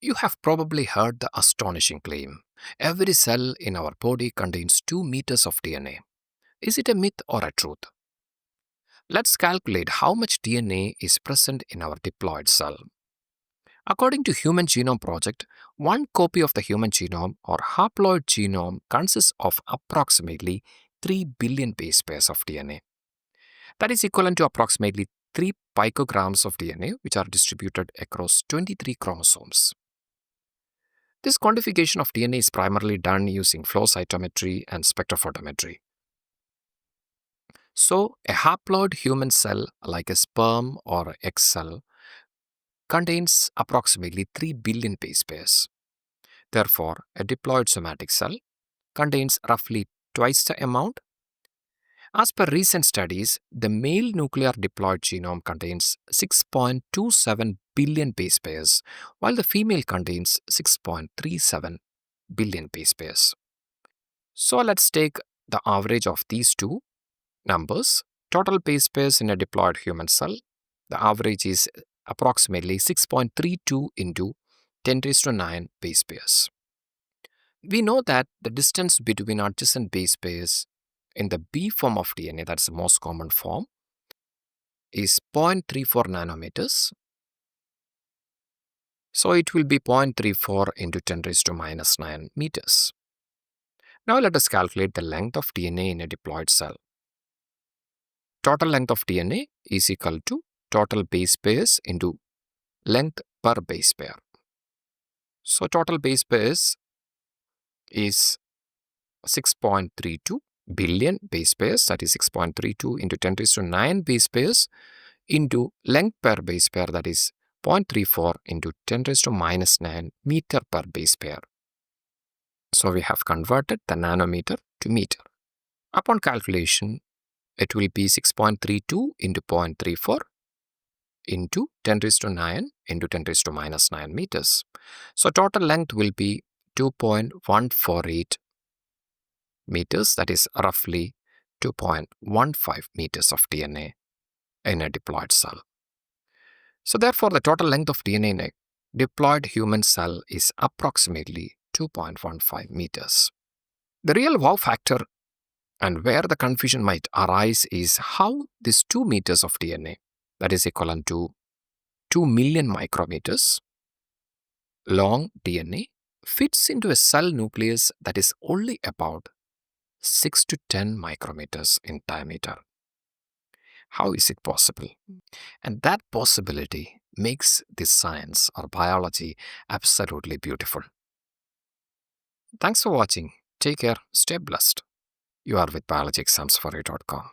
You have probably heard the astonishing claim, every cell in our body contains 2 meters of DNA. Is it a myth or a truth? Let's calculate how much DNA is present in our diploid cell. According to Human Genome Project, one copy of the human genome or haploid genome consists of approximately 3 billion base pairs of DNA. That is equivalent to approximately 3 picograms of DNA, which are distributed across 23 chromosomes. This quantification of DNA is primarily done using flow cytometry and spectrophotometry. So, a haploid human cell, like a sperm or egg cell, contains approximately 3 billion base pairs. Therefore, a diploid somatic cell contains roughly twice the amount. As per recent studies, the male nuclear diploid genome contains 6.27 billion base pairs, while the female contains 6.37 billion base pairs. So let's take the average of these two numbers. Total base pairs in a diploid human cell, the average is approximately 6.32 into 10 raised to 9 base pairs. We know that the distance between adjacent base pairs in the B form of DNA, that's the most common form, is 0.34 nanometers. So it will be 0.34 into 10 raised to minus 9 meters. Now let us calculate the length of DNA in a diploid cell. Total length of DNA is equal to total base pairs into length per base pair. So total base pairs is 6.32 billion base pairs, that is 6.32 into 10 raised to 9 base pairs into length per base pair, that is 0.34 into 10 raised to minus 9 meter per base pair. So we have converted the nanometer to meter. Upon calculation, it will be 6.32 into 0.34 into 10 raised to 9 into 10 raised to minus 9 meters. So total length will be 2.148 meters, that is roughly 2.15 meters of DNA in a diploid cell. So therefore, the total length of DNA in a diploid human cell is approximately 2.15 meters. The real wow factor and where the confusion might arise is how this 2 meters of DNA, that is equivalent to 2 million micrometers long DNA, fits into a cell nucleus that is only about 6 to 10 micrometers in diameter. How is it possible? And that possibility makes this science or biology absolutely beautiful. Thanks for watching. Take care. Stay blessed. You are with biologyexamsforyou.com.